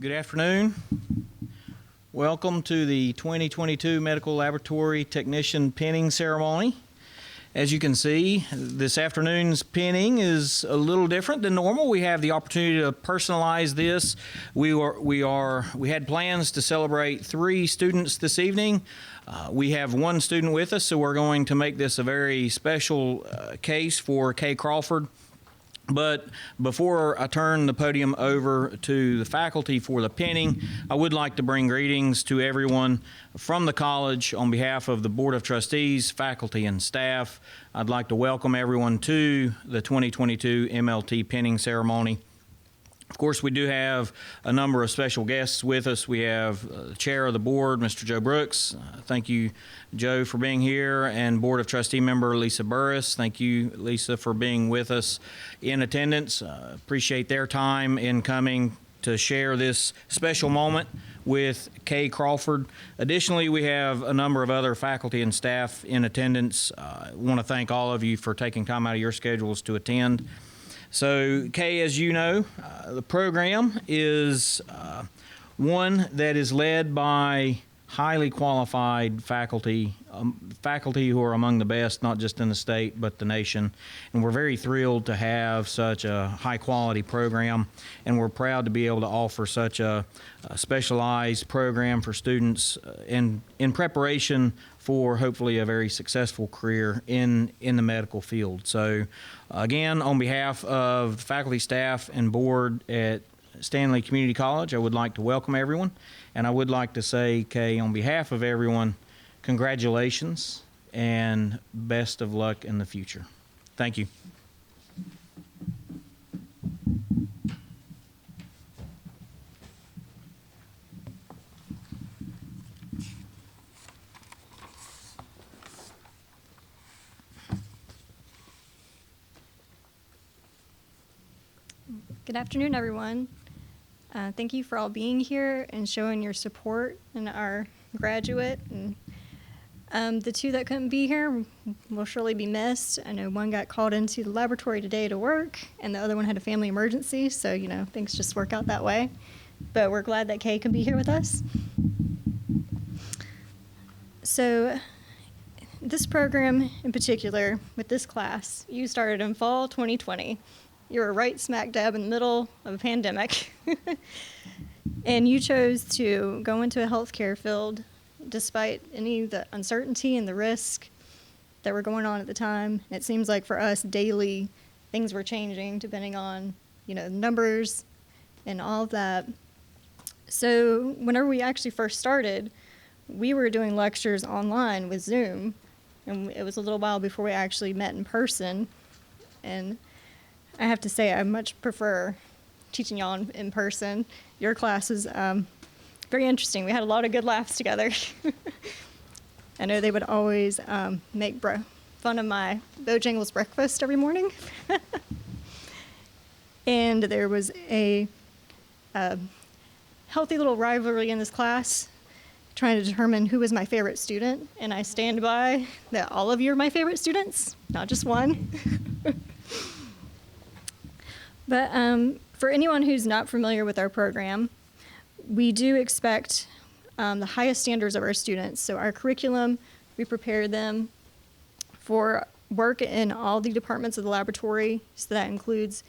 Good afternoon. Welcome to the 2022 Medical Laboratory Technician Pinning Ceremony. As you can see, this afternoon's pinning is a little different than normal. We have the opportunity to personalize this. We had plans to celebrate 3 students this evening. We have 1 student with us, so we're going to make this a very special case for Kay Crawford. But before I turn the podium over to the faculty for the pinning, I would like to bring greetings to everyone from the college on behalf of the Board of Trustees, faculty, and staff. I'd like to welcome everyone to the 2022 MLT pinning ceremony. Of course, we do have a number of special guests with us. We have the chair of the board, Mr. Joe Brooks. Thank you, Joe, for being here, and Board of Trustee member Lisa Burris. Thank you, Lisa, for being with us in attendance. Appreciate their time in coming to share this special moment with Kay Crawford. Additionally, we have a number of other faculty and staff in attendance. I want to thank all of you for taking time out of your schedules to attend. So, Kay, as you know, the program is one that is led by highly qualified faculty, faculty who are among the best, not just in the state, but the nation. And we're very thrilled to have such a high-quality program, and we're proud to be able to offer such a specialized program for students in preparation for hopefully a very successful career in the medical field. So again, on behalf of the faculty, staff, and board at Stanley Community College, I would like to welcome everyone. And I would like to say, Kay, on behalf of everyone, congratulations and best of luck in the future. Thank you. Good afternoon, everyone. Thank you for all being here and showing your support in our graduate. And the 2 that couldn't be here will surely be missed. I know one got called into the laboratory today to work, and the other one had a family emergency, so things just work out that way. But we're glad that Kay can be here with us. So this program in particular, with this class, you started in fall 2020. You were right smack dab in the middle of a pandemic. And you chose to go into a healthcare field despite any of the uncertainty and the risk that were going on at the time. It seems like for us daily, things were changing depending on, numbers and all of that. So whenever we actually first started, we were doing lectures online with Zoom. And it was a little while before we actually met in person. And I have to say, I much prefer teaching y'all in person. Your class is very interesting. We had a lot of good laughs together. I know they would always make fun of my Bojangles breakfast every morning. And there was a healthy little rivalry in this class, trying to determine who was my favorite student. And I stand by that all of you are my favorite students, not just one. But for anyone who's not familiar with our program, we do expect the highest standards of our students. So our curriculum, we prepare them for work in all the departments of the laboratory. So that includes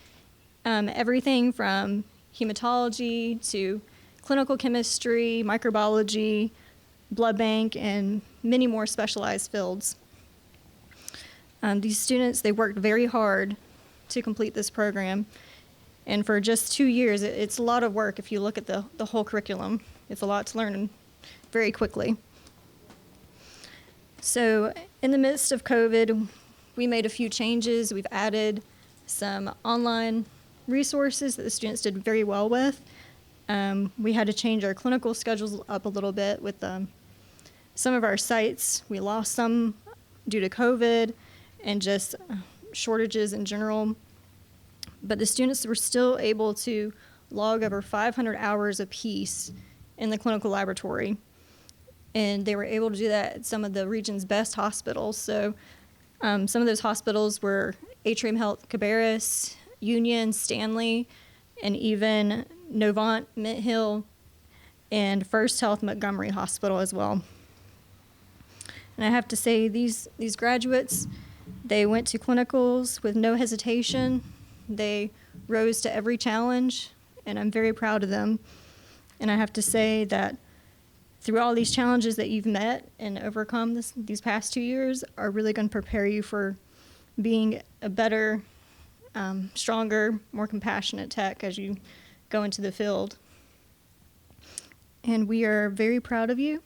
everything from hematology to clinical chemistry, microbiology, blood bank, and many more specialized fields. These students, they worked very hard to complete this program. And for just 2 years, it's a lot of work if you look at the whole curriculum. It's a lot to learn very quickly. So in the midst of COVID, we made a few changes. We've added some online resources that the students did very well with. We had to change our clinical schedules up a little bit with some of our sites. We lost some due to COVID and just shortages in general. But the students were still able to log over 500 hours apiece in the clinical laboratory. And they were able to do that at some of the region's best hospitals. So some of those hospitals were Atrium Health Cabarrus, Union, Stanley, and even Novant, Mint Hill, and First Health Montgomery Hospital as well. And I have to say, these graduates, they went to clinicals with no hesitation. They rose to every challenge, and I'm very proud of them. And I have to say that through all these challenges that you've met and overcome these past 2 years are really going to prepare you for being a better, stronger, more compassionate tech as you go into the field. And we are very proud of you.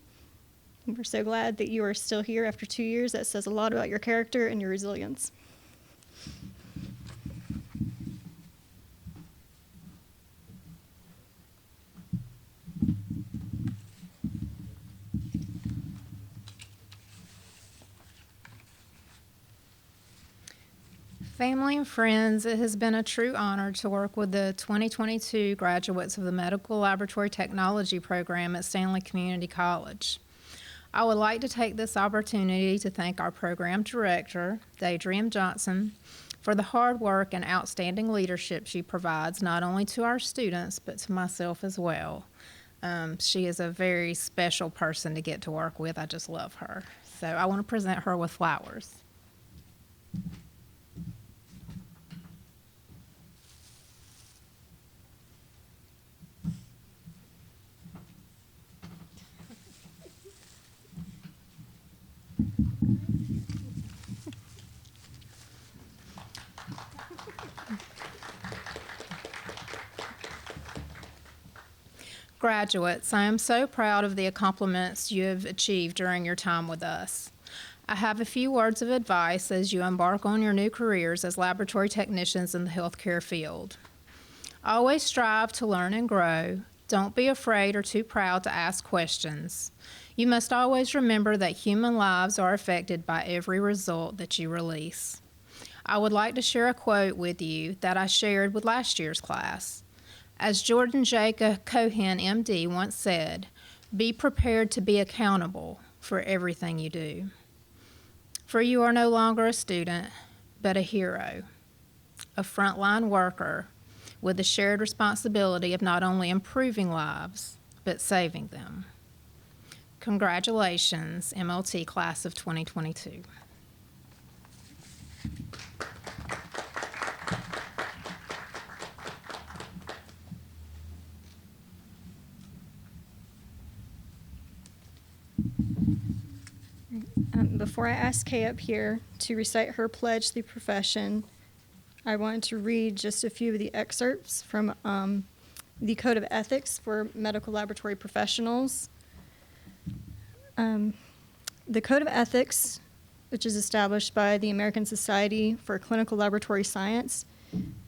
We're so glad that you are still here after 2 years. That says a lot about your character and your resilience. Family and friends, it has been a true honor to work with the 2022 graduates of the Medical Laboratory Technology program at Stanley Community College. I would like to take this opportunity to thank our program director, Daedrian Johnson, for the hard work and outstanding leadership she provides not only to our students, but to myself as well. She is a very special person to get to work with. I just love her. So I want to present her with flowers. Graduates, I am so proud of the accomplishments you have achieved during your time with us. I have a few words of advice as you embark on your new careers as laboratory technicians in the healthcare field. Always strive to learn and grow. Don't be afraid or too proud to ask questions. You must always remember that human lives are affected by every result that you release. I would like to share a quote with you that I shared with last year's class. As Jordan J. Cohen, MD, once said, "Be prepared to be accountable for everything you do." For you are no longer a student, but a hero, a frontline worker with the shared responsibility of not only improving lives, but saving them. Congratulations, MLT Class of 2022. Before I ask Kay up here to recite her pledge to the profession, I wanted to read just a few of the excerpts from the Code of Ethics for Medical Laboratory Professionals. The Code of Ethics, which is established by the American Society for Clinical Laboratory Science,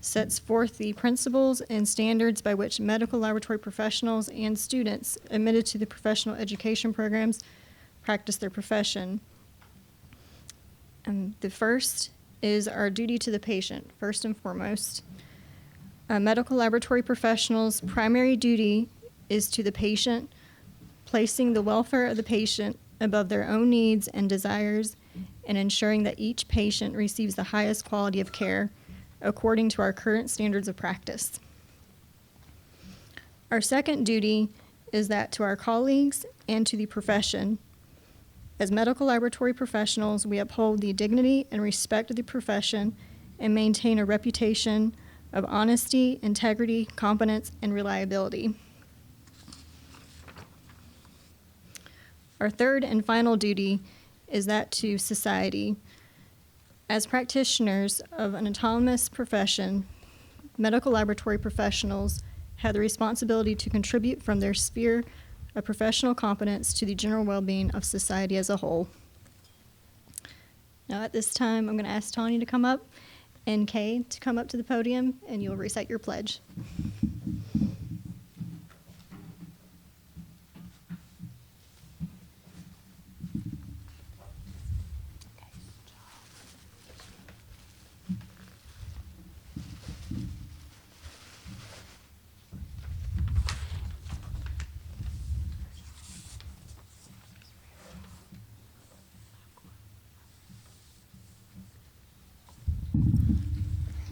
sets forth the principles and standards by which medical laboratory professionals and students admitted to the professional education programs practice their profession. The first is our duty to the patient, first and foremost. Medical laboratory professionals' primary duty is to the patient, placing the welfare of the patient above their own needs and desires, and ensuring that each patient receives the highest quality of care according to our current standards of practice. Our second duty is that to our colleagues and to the profession. As medical laboratory professionals, we uphold the dignity and respect of the profession and maintain a reputation of honesty, integrity, competence, and reliability. Our third and final duty is that to society. As practitioners of an autonomous profession, medical laboratory professionals have the responsibility to contribute from their sphere of professional competence to the general well-being of society as a whole. Now at this time, I'm going to ask Tanya to come up and Kay to come up to the podium, and you'll recite your pledge.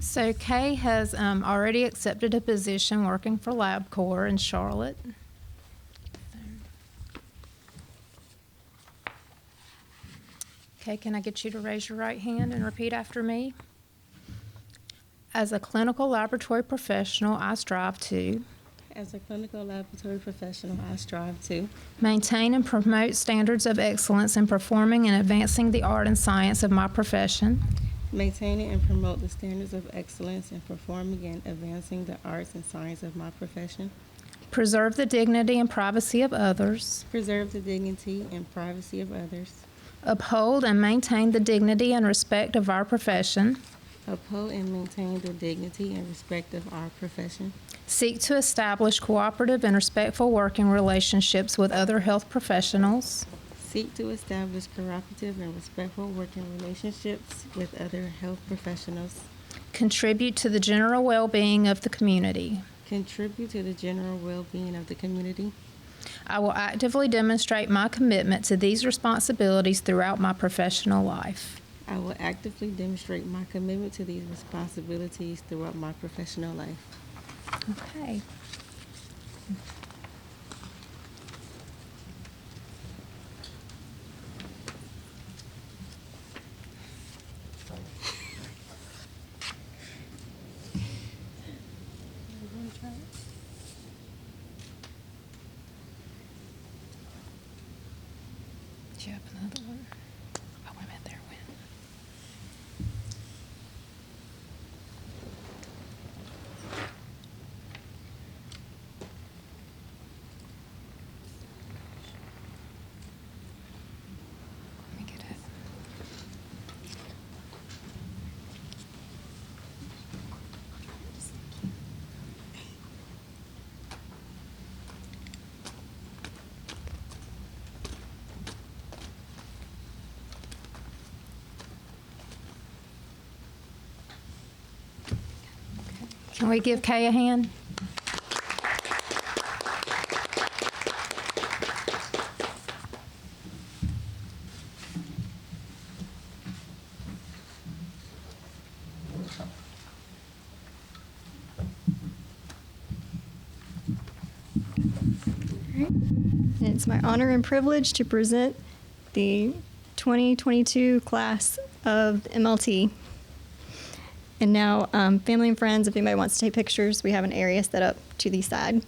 So Kay has already accepted a position working for LabCorp in Charlotte. Kay, can I get you to raise your right hand and repeat after me? As a clinical laboratory professional, I strive to As a clinical laboratory professional, I strive to maintain and promote standards of excellence in performing and advancing the art and science of my profession, maintain and promote the standards of excellence in performing and advancing the arts and science of my profession, preserve the dignity and privacy of others, preserve the dignity and privacy of others, uphold and maintain the dignity and respect of our profession, uphold and maintain the dignity and respect of our profession, seek to establish cooperative and respectful working relationships with other health professionals, seek to establish cooperative and respectful working relationships with other health professionals, contribute to the general well-being of the community. contribute to the general well-being of the community. I will actively demonstrate my commitment to these responsibilities throughout my professional life. I will actively demonstrate my commitment to these responsibilities throughout my professional life. Okay. Do you have another one? Oh, wait a minute, there went. Let me get it. Can we give Kay a hand? And it's my honor and privilege to present the 2022 class of MLT. And now, family and friends, if anybody wants to take pictures, we have an area set up to the side.